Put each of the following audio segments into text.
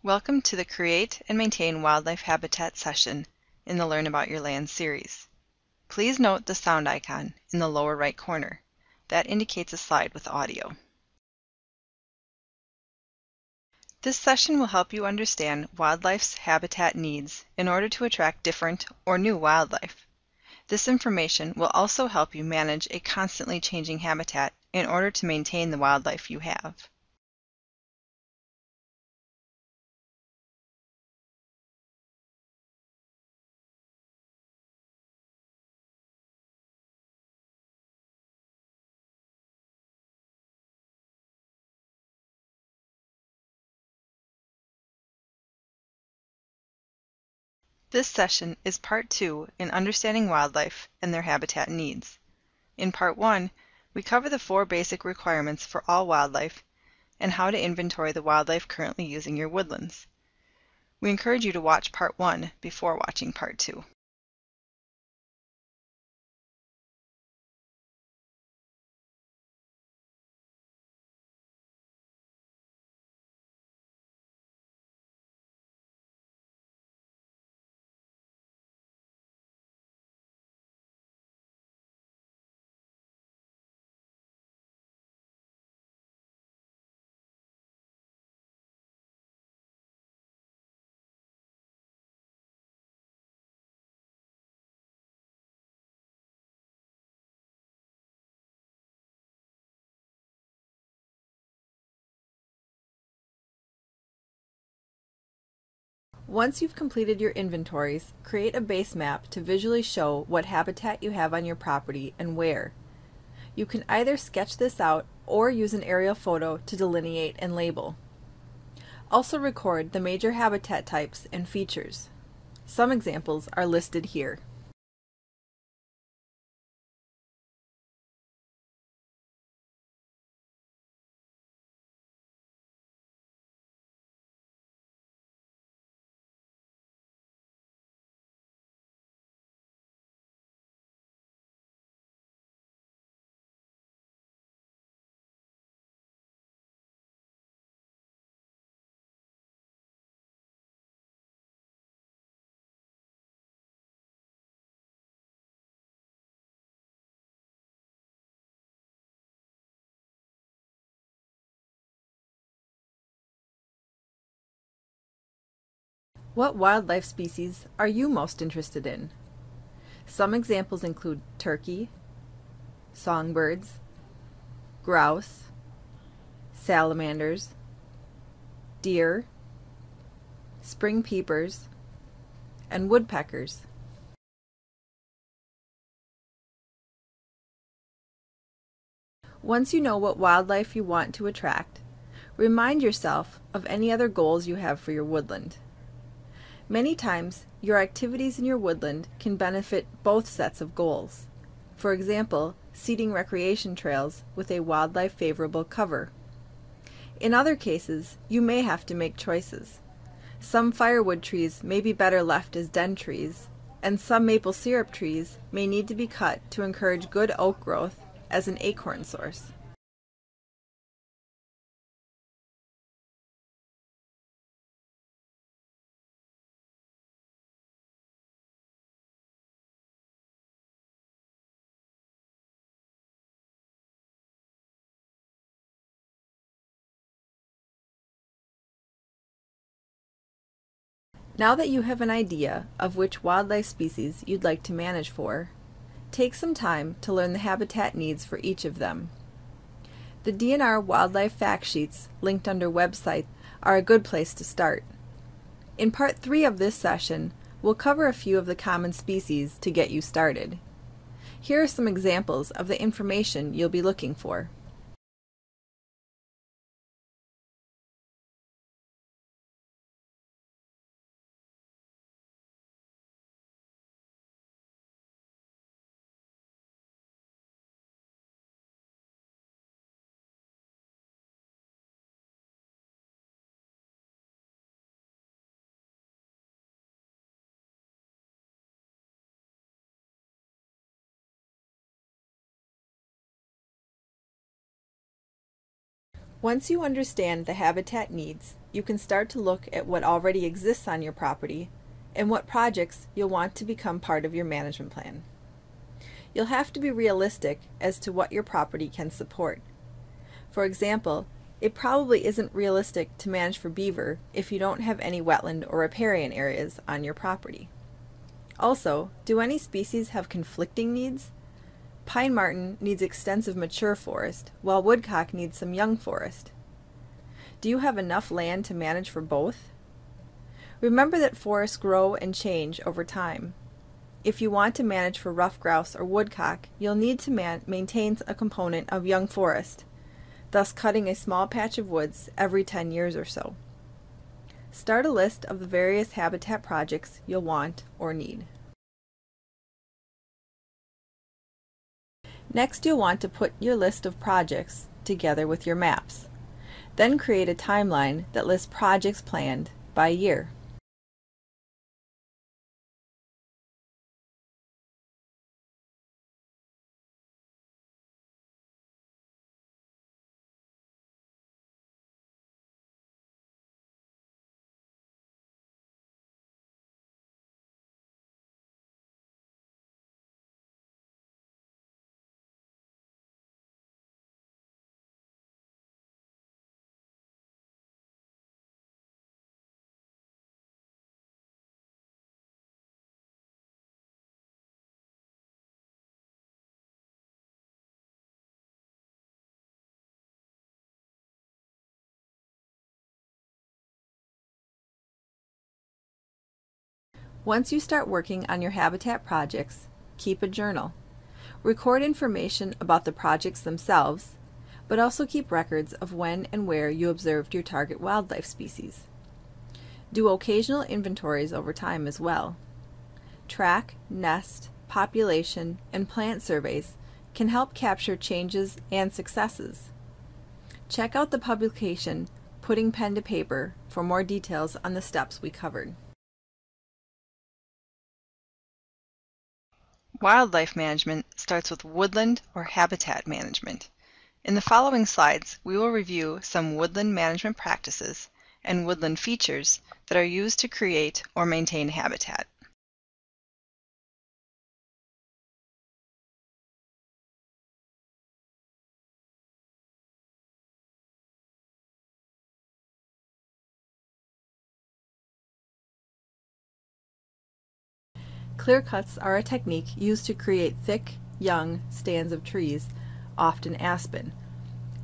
Welcome to the Create and Maintain Wildlife Habitat session in the Learn About Your Land series. Please note the sound icon in the lower right corner. That indicates a slide with audio. This session will help you understand wildlife's habitat needs in order to attract different or new wildlife. This information will also help you manage a constantly changing habitat in order to maintain the wildlife you have. This session is part 2 in understanding wildlife and their habitat needs. In part 1, we cover the 4 basic requirements for all wildlife and how to inventory the wildlife currently using your woodlands. We encourage you to watch part 1 before watching part 2. Once you've completed your inventories, create a base map to visually show what habitat you have on your property and where. You can either sketch this out or use an aerial photo to delineate and label. Also record the major habitat types and features. Some examples are listed here. What wildlife species are you most interested in? Some examples include turkey, songbirds, grouse, salamanders, deer, spring peepers, and woodpeckers. Once you know what wildlife you want to attract, remind yourself of any other goals you have for your woodland. Many times, your activities in your woodland can benefit both sets of goals. For example, seeding recreation trails with a wildlife-favorable cover. In other cases, you may have to make choices. Some firewood trees may be better left as den trees, and some maple syrup trees may need to be cut to encourage good oak growth as an acorn source. Now that you have an idea of which wildlife species you'd like to manage for, take some time to learn the habitat needs for each of them. The DNR Wildlife Fact Sheets linked under website are a good place to start. In part 3 of this session, we'll cover a few of the common species to get you started. Here are some examples of the information you'll be looking for. Once you understand the habitat needs, you can start to look at what already exists on your property and what projects you'll want to become part of your management plan. You'll have to be realistic as to what your property can support. For example, it probably isn't realistic to manage for beaver if you don't have any wetland or riparian areas on your property. Also, do any species have conflicting needs? Pine marten needs extensive mature forest, while woodcock needs some young forest. Do you have enough land to manage for both? Remember that forests grow and change over time. If you want to manage for ruffed grouse or woodcock, you'll need to maintain a component of young forest, thus cutting a small patch of woods every 10 years or so. Start a list of the various habitat projects you'll want or need. Next, you'll want to put your list of projects together with your maps. Then create a timeline that lists projects planned by year. Once you start working on your habitat projects, keep a journal. Record information about the projects themselves, but also keep records of when and where you observed your target wildlife species. Do occasional inventories over time as well. Track, nest, population, and plant surveys can help capture changes and successes. Check out the publication Putting Pen to Paper for more details on the steps we covered. Wildlife management starts with woodland or habitat management. In the following slides, we will review some woodland management practices and woodland features that are used to create or maintain habitat. Clear cuts are a technique used to create thick, young stands of trees, often aspen.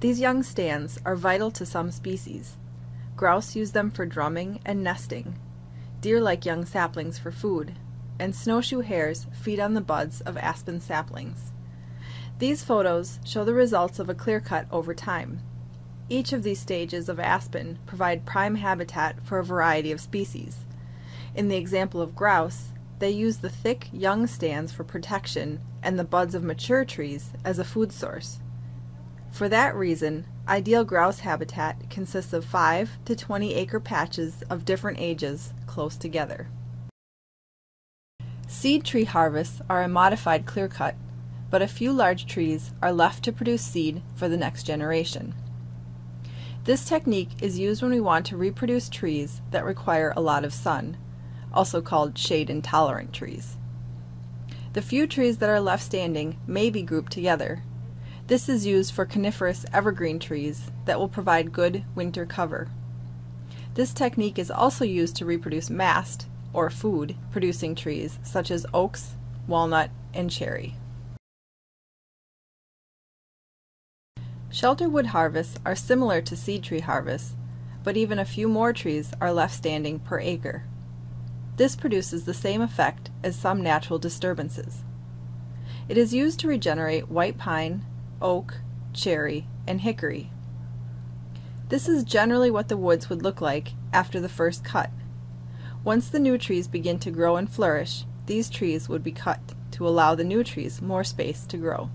These young stands are vital to some species. Grouse use them for drumming and nesting. Deer like young saplings for food, and snowshoe hares feed on the buds of aspen saplings. These photos show the results of a clear cut over time. Each of these stages of aspen provide prime habitat for a variety of species. In the example of grouse, they use the thick, young stands for protection and the buds of mature trees as a food source. For that reason, ideal grouse habitat consists of 5 to 20 acre patches of different ages close together. Seed tree harvests are a modified clear cut, but a few large trees are left to produce seed for the next generation. This technique is used when we want to reproduce trees that require a lot of sun, also called shade-intolerant trees. The few trees that are left standing may be grouped together. This is used for coniferous evergreen trees that will provide good winter cover. This technique is also used to reproduce mast, or food-producing trees such as oaks, walnut, and cherry. Shelter wood harvests are similar to seed tree harvests, but even a few more trees are left standing per acre. This produces the same effect as some natural disturbances. It is used to regenerate white pine, oak, cherry, and hickory. This is generally what the woods would look like after the first cut. Once the new trees begin to grow and flourish, these trees would be cut to allow the new trees more space to grow.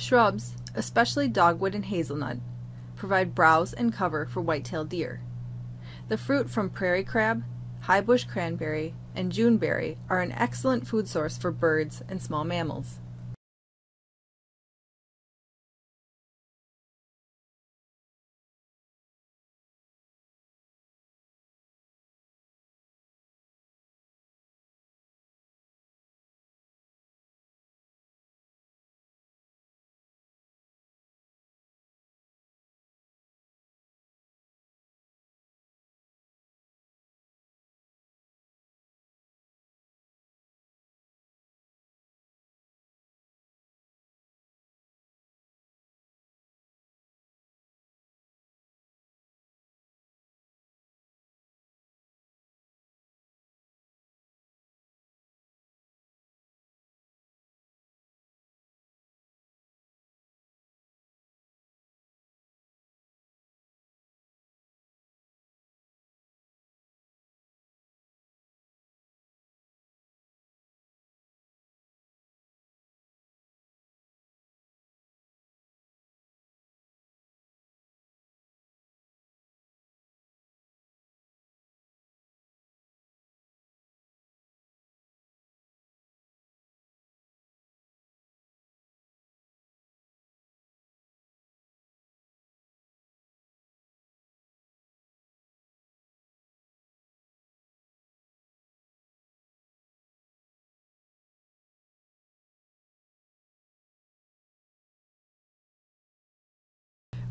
Shrubs, especially dogwood and hazelnut, provide browse and cover for white-tailed deer. The fruit from prairie crab, high bush cranberry, and juneberry are an excellent food source for birds and small mammals.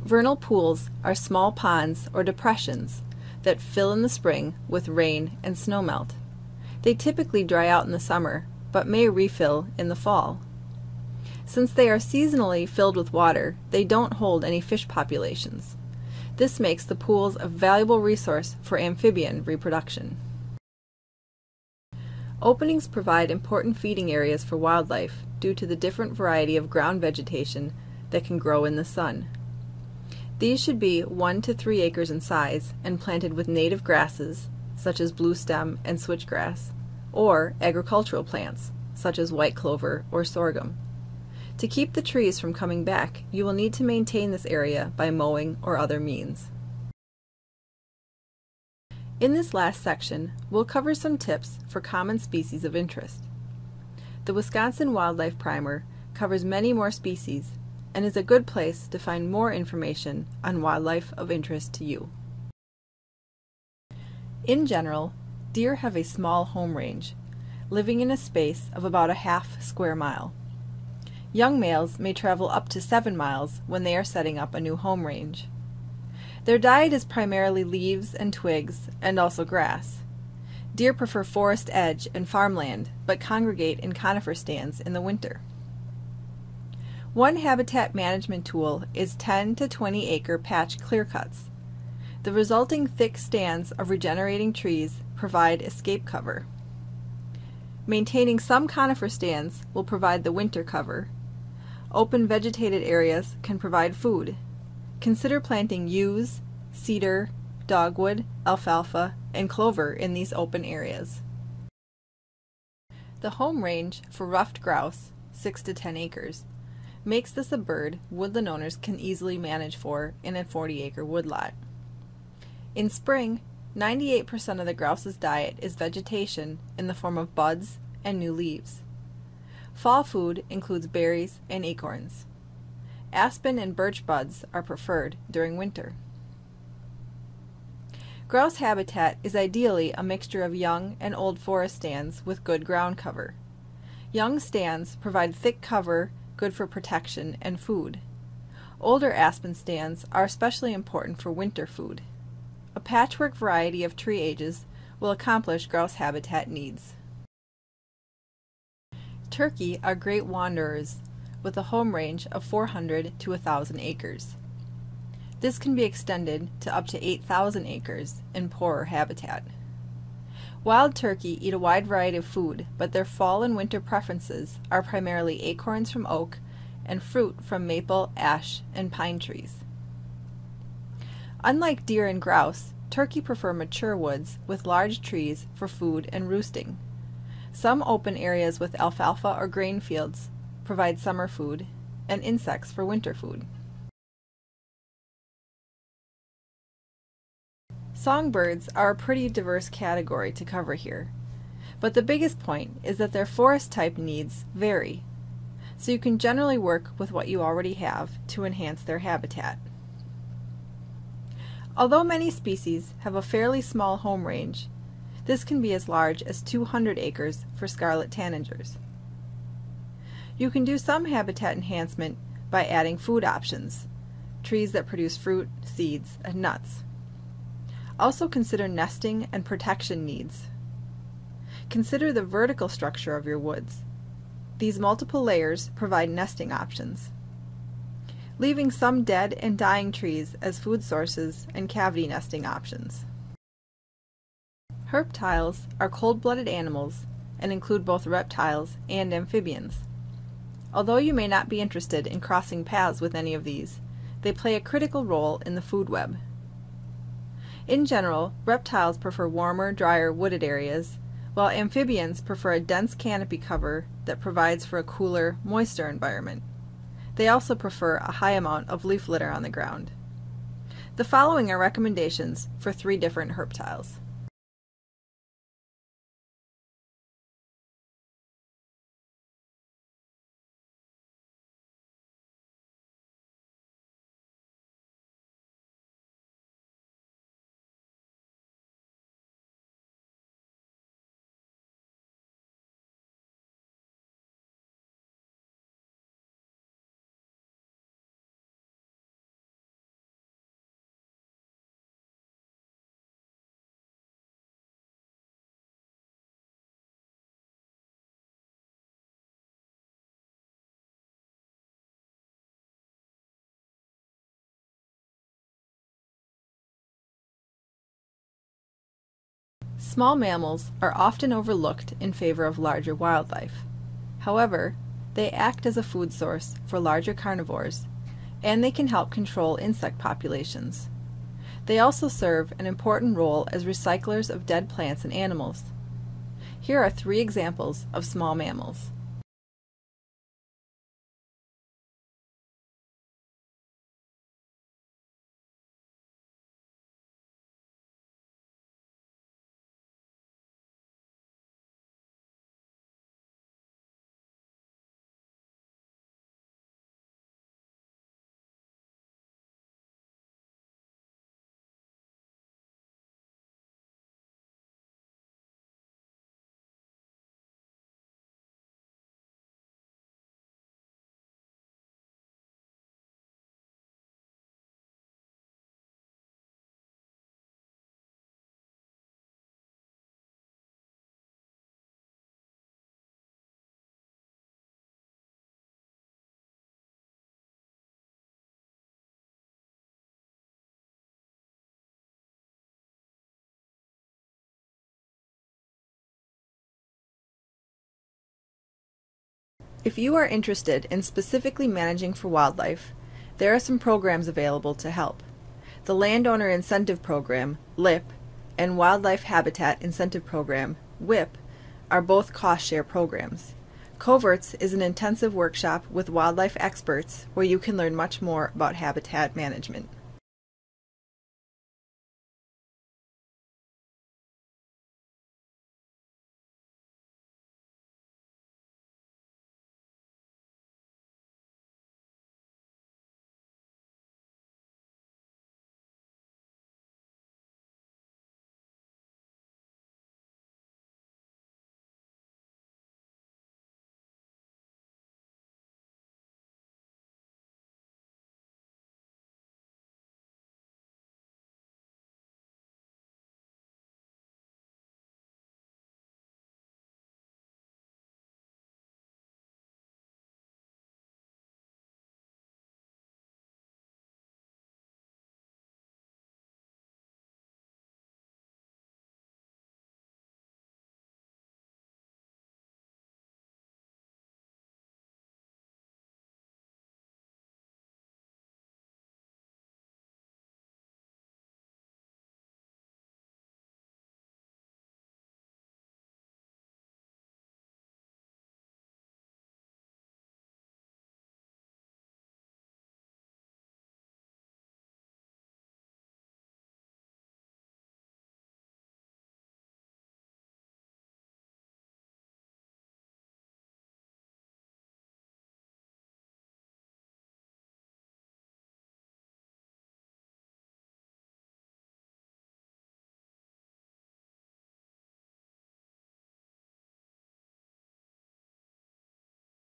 Vernal pools are small ponds or depressions that fill in the spring with rain and snowmelt. They typically dry out in the summer, but may refill in the fall. Since they are seasonally filled with water, they don't hold any fish populations. This makes the pools a valuable resource for amphibian reproduction. Openings provide important feeding areas for wildlife due to the different variety of ground vegetation that can grow in the sun. These should be 1 to 3 acres in size and planted with native grasses, such as bluestem and switchgrass, or agricultural plants, such as white clover or sorghum. To keep the trees from coming back, you will need to maintain this area by mowing or other means. In this last section, we'll cover some tips for common species of interest. The Wisconsin Wildlife Primer covers many more species and is a good place to find more information on wildlife of interest to you. In general, deer have a small home range, living in a space of about a half square mile. Young males may travel up to 7 miles when they are setting up a new home range. Their diet is primarily leaves and twigs, and also grass. Deer prefer forest edge and farmland, but congregate in conifer stands in the winter. One habitat management tool is 10 to 20 acre patch clearcuts. The resulting thick stands of regenerating trees provide escape cover. Maintaining some conifer stands will provide the winter cover. Open vegetated areas can provide food. Consider planting yews, cedar, dogwood, alfalfa, and clover in these open areas. The home range for ruffed grouse, 6 to 10 acres, makes this a bird woodland owners can easily manage for in a 40-acre woodlot. In spring, 98% of the grouse's diet is vegetation in the form of buds and new leaves. Fall food includes berries and acorns. Aspen and birch buds are preferred during winter. Grouse habitat is ideally a mixture of young and old forest stands with good ground cover. Young stands provide thick cover good for protection and food. Older aspen stands are especially important for winter food. A patchwork variety of tree ages will accomplish grouse habitat needs. Turkey are great wanderers with a home range of 400 to 1,000 acres. This can be extended to up to 8,000 acres in poorer habitat. Wild turkey eat a wide variety of food, but their fall and winter preferences are primarily acorns from oak and fruit from maple, ash, and pine trees. Unlike deer and grouse, turkey prefer mature woods with large trees for food and roosting. Some open areas with alfalfa or grain fields provide summer food, and insects for winter food. Songbirds are a pretty diverse category to cover here, but the biggest point is that their forest type needs vary, so you can generally work with what you already have to enhance their habitat. Although many species have a fairly small home range, this can be as large as 200 acres for scarlet tanagers. You can do some habitat enhancement by adding food options, trees that produce fruit, seeds, and nuts. Also consider nesting and protection needs. Consider the vertical structure of your woods. These multiple layers provide nesting options. Leaving some dead and dying trees as food sources and cavity nesting options. Reptiles are cold-blooded animals and include both reptiles and amphibians. Although you may not be interested in crossing paths with any of these, they play a critical role in the food web. In general, reptiles prefer warmer, drier, wooded areas, while amphibians prefer a dense canopy cover that provides for a cooler, moister environment. They also prefer a high amount of leaf litter on the ground. The following are recommendations for 3 different reptiles. Small mammals are often overlooked in favor of larger wildlife. However, they act as a food source for larger carnivores, and they can help control insect populations. They also serve an important role as recyclers of dead plants and animals. Here are 3 examples of small mammals. If you are interested in specifically managing for wildlife, there are some programs available to help. The Landowner Incentive Program, LIP, and Wildlife Habitat Incentive Program, WIP, are both cost-share programs. Coverts is an intensive workshop with wildlife experts where you can learn much more about habitat management.